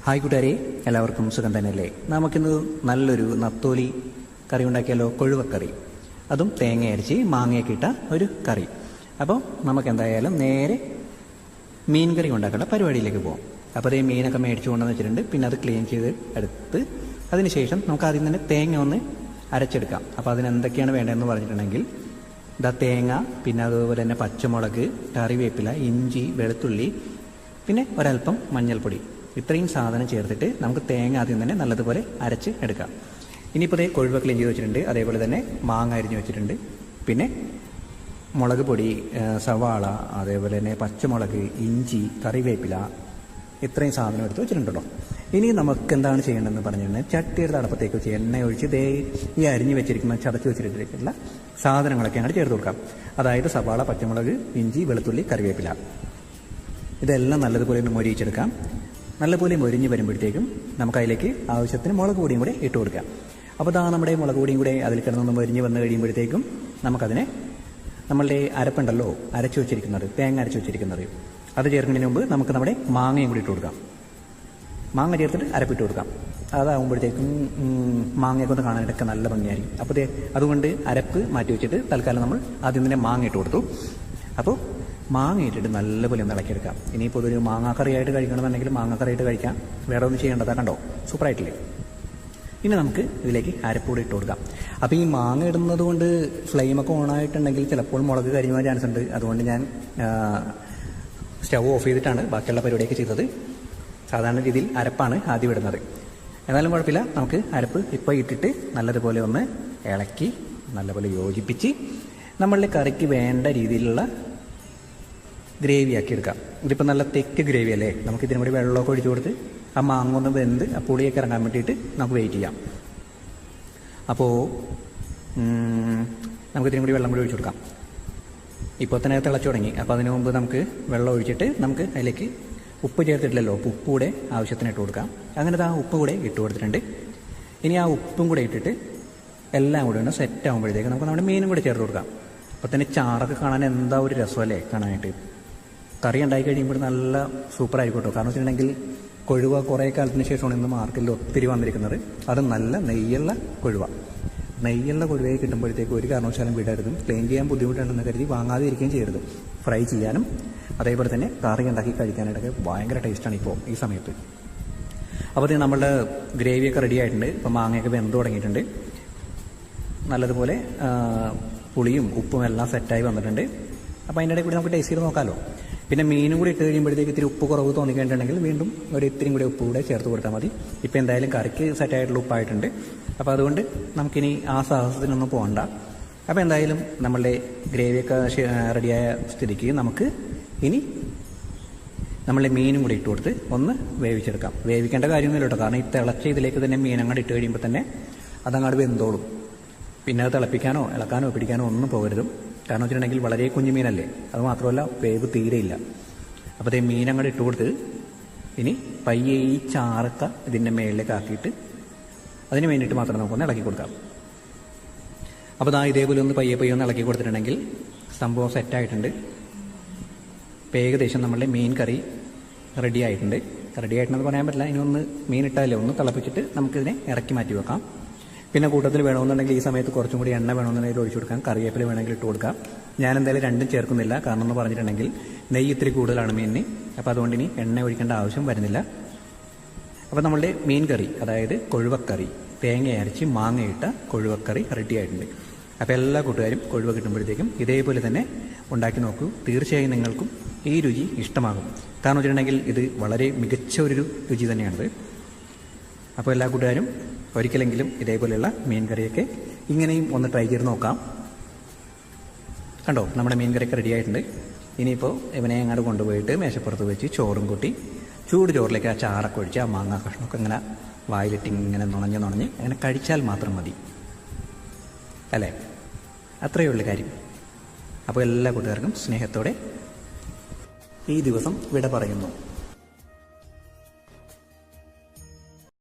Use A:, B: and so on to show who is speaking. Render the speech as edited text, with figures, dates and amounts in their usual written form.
A: Hi കൂട്ടുകാരെ, എല്ലാവർക്കും സുഖം തന്നെയല്ലേ? നമുക്കിന്ന് നല്ലൊരു നത്തോലി കറി ഉണ്ടാക്കിയാലോ? കൊഴുവക്കറി, അതും തേങ്ങ അരച്ച് മാങ്ങയൊക്കെ ഇട്ട ഒരു കറി. അപ്പോൾ നമുക്ക് എന്തായാലും നേരെ മീൻ കറി ഉണ്ടാക്കേണ്ട പരിപാടിയിലേക്ക് പോകാം. അപ്പോൾ അതേ മീനൊക്കെ മേടിച്ചു കൊണ്ടെന്ന് വെച്ചിട്ടുണ്ട്. പിന്നെ അത് ക്ലീൻ ചെയ്ത് എടുത്ത് അതിനുശേഷം നമുക്ക് ആദ്യം തന്നെ തേങ്ങ ഒന്ന് അരച്ചെടുക്കാം. അപ്പോൾ അതിനെന്തൊക്കെയാണ് വേണ്ടതെന്ന് പറഞ്ഞിട്ടുണ്ടെങ്കിൽ തേങ്ങ, പിന്നെ അതുപോലെ തന്നെ പച്ചമുളക്, കറിവേപ്പില, ഇഞ്ചി, വെളുത്തുള്ളി, പിന്നെ ഒരല്പം മഞ്ഞൾപ്പൊടി. ഇത്രയും സാധനം ചേർത്തിട്ട് നമുക്ക് തേങ്ങ ആദ്യം തന്നെ നല്ലതുപോലെ അരച്ച് എടുക്കാം. ഇനിയിപ്പോൾ കൊഴുവ ക്ലീൻ ചെയ്ത് വെച്ചിട്ടുണ്ട്. അതേപോലെ തന്നെ മാങ്ങ അരിഞ്ഞ് വെച്ചിട്ടുണ്ട്. പിന്നെ മുളക് പൊടി, സവാള, അതേപോലെ തന്നെ പച്ചമുളക്, ഇഞ്ചി, കറിവേപ്പില, ഇത്രയും സാധനം എടുത്ത് വെച്ചിട്ടുണ്ടല്ലോ. ഇനി നമുക്ക് എന്താണ് ചെയ്യേണ്ടതെന്ന് പറഞ്ഞിട്ടുണ്ടെങ്കിൽ ചട്ടിയുടെ അടപ്പത്തേക്ക് വെച്ച് എണ്ണ ഒഴിച്ച് ഈ അരിഞ്ഞ് വെച്ചിരിക്കുന്ന ചതച്ച് വെച്ചിട്ടുള്ള സാധനങ്ങളൊക്കെ അങ്ങോട്ട് ചേർത്ത് കൊടുക്കാം. അതായത് സവാള, പച്ചമുളക്, ഇഞ്ചി, വെളുത്തുള്ളി, കറിവേപ്പില, ഇതെല്ലാം നല്ലതുപോലെ ഒന്ന് മൊരിയിച്ചെടുക്കാം. നല്ലപോലെ മൊരിഞ്ഞ് വരുമ്പോഴത്തേക്കും നമുക്ക് അതിലേക്ക് ആവശ്യത്തിന് മുളക് പൊടിയും കൂടെ ഇട്ട് കൊടുക്കാം. അപ്പോൾ നമ്മുടെ മുളക് പൊടിയും കൂടെ അതിൽ കിടന്നൊന്ന് മൊരിഞ്ഞ് വന്ന് കഴിയുമ്പോഴത്തേക്കും നമുക്കതിനെ നമ്മളുടെ അരപ്പുണ്ടല്ലോ, അരച്ചു വെച്ചിരിക്കുന്നത്, തേങ്ങ അരച്ചു വെച്ചിരിക്കുന്നത്, അത് ചേർക്കുന്നതിന് മുമ്പ് നമുക്ക് നമ്മുടെ മാങ്ങയും കൂടി ഇട്ട് കൊടുക്കാം. മാങ്ങ ചേർത്തിട്ട് അരപ്പിട്ട് കൊടുക്കാം. അതാകുമ്പോഴത്തേക്കും മാങ്ങയൊക്കെ ഒന്ന് കാണാനൊക്കെ നല്ല ഭംഗിയായിരിക്കും. അപ്പോൾ അതുകൊണ്ട് അരപ്പ് മാറ്റി വെച്ചിട്ട് തൽക്കാലം നമ്മൾ ആദ്യം തന്നെ മാങ്ങ ഇട്ട് കൊടുത്തു. അപ്പോൾ മാങ്ങ ഇട്ടിട്ട് നല്ലപോലെ ഒന്ന് ഇളക്കിയെടുക്കാം. ഇനിയിപ്പോൾ ഒരു മാങ്ങാക്കറിയായിട്ട് കഴിക്കണമെന്നുണ്ടെങ്കിൽ മാങ്ങാക്കറിയായിട്ട് കഴിക്കാം. വേറെ ഒന്നും ചെയ്യേണ്ടതാ, കണ്ടോ, സൂപ്പറായിട്ടില്ലേ? ഇനി നമുക്ക് ഇതിലേക്ക് അരപ്പൂടി ഇട്ട് കൊടുക്കാം. അപ്പോൾ ഈ മാങ്ങ ഇടുന്നത് കൊണ്ട് ഫ്ലെയിമൊക്കെ ഓണായിട്ടുണ്ടെങ്കിൽ ചിലപ്പോൾ മുളക് കരിഞ്ഞാൻ ചാൻസ് ഉണ്ട്. അതുകൊണ്ട് ഞാൻ സ്റ്റൗ ഓഫ് ചെയ്തിട്ടാണ് ബാക്കിയുള്ള പരിപാടിയൊക്കെ ചെയ്തത്. സാധാരണ രീതിയിൽ അരപ്പാണ് ആദ്യം ഇടുന്നത്. എന്നാലും കുഴപ്പമില്ല, നമുക്ക് അരപ്പ് ഇപ്പോൾ ഇട്ടിട്ട് നല്ലതുപോലെ ഒന്ന് ഇളക്കി നല്ലപോലെ യോജിപ്പിച്ച് നമ്മളുടെ കറിക്ക് വേണ്ട രീതിയിലുള്ള ഗ്രേവി ആക്കി എടുക്കാം. ഇതിപ്പോൾ നല്ല തെക്ക് ഗ്രേവി അല്ലേ? നമുക്ക് ഇതിനും കൂടി വെള്ളമൊക്കെ ഒഴിച്ചു കൊടുത്ത് ആ മാങ്ങ ഒന്ന് വെന്ത് ആ പുളിയൊക്കെ ഇറങ്ങാൻ വേണ്ടിയിട്ട് നമുക്ക് വെയിറ്റ് ചെയ്യാം. അപ്പോൾ നമുക്ക് ഇതിനും കൂടി വെള്ളം കൂടി ഒഴിച്ചു കൊടുക്കാം. ഇപ്പോൾ തന്നെ തിളച്ചു തുടങ്ങി. അപ്പോൾ അതിനു മുമ്പ് നമുക്ക് വെള്ളം ഒഴിച്ചിട്ട് നമുക്ക് അതിലേക്ക് ഉപ്പ് ചേർത്തിട്ടില്ലല്ലോ, അപ്പോൾ ഉപ്പ് കൂടെ ആവശ്യത്തിന് ഇട്ട് കൊടുക്കാം. അങ്ങനത്തെ ആ ഉപ്പ് കൂടെ ഇട്ട് കൊടുത്തിട്ടുണ്ട്. ഇനി ആ ഉപ്പും കൂടെ ഇട്ടിട്ട് എല്ലാം കൂടെ ഒന്ന് സെറ്റ് ആകുമ്പോഴത്തേക്ക് നമുക്ക് നമ്മുടെ മീനും കൂടെ ചേർത്ത് കൊടുക്കാം. അപ്പോൾ തന്നെ ചാറൊക്കെ കാണാൻ എന്താ ഒരു രസമല്ലേ കാണാനായിട്ട്. കറി ഉണ്ടായി കഴിയുമ്പോൾ നല്ല സൂപ്പറായിരിക്കും കേട്ടോ. കാരണം വെച്ചിട്ടുണ്ടെങ്കിൽ കൊഴുവ കുറേ കാലത്തിന് ശേഷമാണ് ഇന്ന് മാർക്കറ്റിൽ ഒത്തിരി വന്നിരിക്കുന്നത്. അത് നല്ല നെയ്യുള്ള കൊഴുവ. നെയ്യുള്ള കൊഴുവയെ കിട്ടുമ്പോഴത്തേക്ക് ഒരു കാരണവശാലും വിടരുതും. ക്ലീൻ ചെയ്യാൻ ബുദ്ധിമുട്ടുണ്ടെന്ന് കരുതി വാങ്ങാതെ ഇരിക്കുകയും ചെയ്യരുത്. ഫ്രൈ ചെയ്യാനും അതേപോലെ തന്നെ കറി ഉണ്ടാക്കി കഴിക്കാനായിട്ടൊക്കെ ഭയങ്കര ടേസ്റ്റാണ് ഇപ്പോൾ ഈ സമയത്ത്. അപ്പോൾ നമ്മളുടെ ഗ്രേവിയൊക്കെ റെഡി ആയിട്ടുണ്ട്. ഇപ്പോൾ മാങ്ങയൊക്കെ വെന്ത് തുടങ്ങിയിട്ടുണ്ട്. നല്ലതുപോലെ പുളിയും ഉപ്പും എല്ലാം സെറ്റായി വന്നിട്ടുണ്ട്. അപ്പോൾ അതിൻ്റെ ഇടയിൽ കൂടി നമുക്ക് ടേസ്റ്റ് ചെയ്ത് നോക്കാമല്ലോ. പിന്നെ മീനും കൂടി ഇട്ട് കഴിയുമ്പോഴത്തേക്ക് ഇത്തിരി ഉപ്പ് കുറവ് തോന്നിക്കഴിഞ്ഞിട്ടുണ്ടെങ്കിൽ വീണ്ടും ഒരു ഇത്തിരി കൂടി ഉപ്പ് കൂടെ ചേർത്ത് കൊടുത്താൽ മതി. ഇപ്പോൾ എന്തായാലും കറിക്ക് സെറ്റായിട്ടുള്ള ഉപ്പായിട്ടുണ്ട്. അപ്പോൾ അതുകൊണ്ട് നമുക്കിനി ആ സാഹസത്തിനൊന്നും പോകണ്ട. അപ്പോൾ എന്തായാലും നമ്മളുടെ ഗ്രേവിയൊക്കെ റെഡിയായ സ്ഥിതിക്ക് നമുക്ക് ഇനി നമ്മളുടെ മീനും കൂടി ഇട്ട് കൊടുത്ത് ഒന്ന് വേവിച്ചെടുക്കാം. വേവിക്കേണ്ട കാര്യമൊന്നുമില്ല കേട്ടോ. കാരണം ഈ തിളച്ച ഇതിലേക്ക് തന്നെ മീനങ്ങോട്ട് ഇട്ട് കഴിയുമ്പോൾ തന്നെ അതങ്ങോട്ട് വെന്തോളും. പിന്നെ അത് തിളപ്പിക്കാനോ ഇളക്കാനോ പിടിക്കാനോ ഒന്നും പോകരുതും. കാരണം വെച്ചിട്ടുണ്ടെങ്കിൽ വളരെ കുഞ്ഞു മീനല്ലേ, അത് മാത്രമല്ല വേവ് തീരെയില്ല. അപ്പോൾ അതേ മീനങ്ങോട്ട് ഇട്ട് കൊടുത്ത് ഇനി പയ്യെ ഈ ചാറക്ക ഇതിൻ്റെ മേളിലേക്ക് ആക്കിയിട്ട് അതിന് വേണ്ടിയിട്ട് മാത്രം നമുക്കൊന്ന് ഇളക്കി കൊടുക്കാം. അപ്പോൾ ഇതേപോലെ ഒന്ന് പയ്യെ ഒന്ന് ഇളക്കി കൊടുത്തിട്ടുണ്ടെങ്കിൽ സംഭവം സെറ്റായിട്ടുണ്ട്. ഇപ്പോൾ ഏകദേശം നമ്മളുടെ മീൻ കറി റെഡി ആയിട്ടുണ്ട്. റെഡി ആയിട്ടുണ്ടെന്ന് പറയാൻ പറ്റില്ല. ഇനി ഒന്ന് മീൻ ഇട്ടാലേ ഒന്ന് തിളപ്പിച്ചിട്ട് നമുക്കിതിനെ ഇറക്കി മാറ്റി വെക്കാം. പിന്നെ കൂട്ടത്തിൽ വേണമെന്നുണ്ടെങ്കിൽ ഈ സമയത്ത് കുറച്ചും കൂടി എണ്ണ വേണമെന്നുണ്ടെങ്കിൽ ഒഴിച്ചു കൊടുക്കാം. കറിവേപ്പില വേണമെങ്കിൽ ഇട്ട് കൊടുക്കാം. ഞാൻ എന്തായാലും രണ്ടും ചേർക്കുന്നില്ല. കാരണം എന്ന് പറഞ്ഞിട്ടുണ്ടെങ്കിൽ നെയ്യ് ഇത്തിരി കൂടുതലാണ് മീനിന്. അപ്പോൾ അതുകൊണ്ട് ഇനി എണ്ണ ഒഴിക്കേണ്ട ആവശ്യം വരുന്നില്ല. അപ്പോൾ നമ്മളുടെ മീൻ കറി, അതായത് കൊഴുവക്കറി, തേങ്ങ അരച്ച് മാങ്ങയിട്ട കൊഴുവക്കറി റെഡി ആയിട്ടുണ്ട്. അപ്പോൾ എല്ലാ കൂട്ടുകാരും കൊഴുവ കിട്ടുമ്പോഴത്തേക്കും ഇതേപോലെ തന്നെ ഉണ്ടാക്കി നോക്കൂ. തീർച്ചയായും നിങ്ങൾക്കും ഈ രുചി ഇഷ്ടമാകും. കാരണം വെച്ചിട്ടുണ്ടെങ്കിൽ ഇത് വളരെ മികച്ച ഒരു രുചി തന്നെയാണിത്. അപ്പോൾ എല്ലാ കൂട്ടുകാരും ഒരിക്കലെങ്കിലും ഇതേപോലെയുള്ള മീൻ കറിയൊക്കെ ഇങ്ങനെയും ഒന്ന് ട്രൈ ചെയ്ത് നോക്കാം. കണ്ടോ, നമ്മുടെ മീൻ കറിയൊക്കെ റെഡി ആയിട്ടുണ്ട്. ഇനിയിപ്പോൾ ഇവനെ അങ്ങോട്ട് കൊണ്ടുപോയിട്ട് മേശപ്പുറത്ത് വെച്ച് ചോറും കൂട്ടി ചൂട് ചോറിലേക്ക് ആ ചാറൊക്കെ ഒഴിച്ച് ആ മാങ്ങാ കഷ്ണമൊക്കെ ഇങ്ങനെ വായിലിട്ട് ഇങ്ങനെ നുണഞ്ഞ് അങ്ങനെ കഴിച്ചാൽ മാത്രം മതി അല്ലേ? അത്രയേ ഉള്ളൂ കാര്യം. അപ്പോൾ എല്ലാ കൂട്ടുകാർക്കും സ്നേഹത്തോടെ ഈ ദിവസം വിട പറയുന്നു.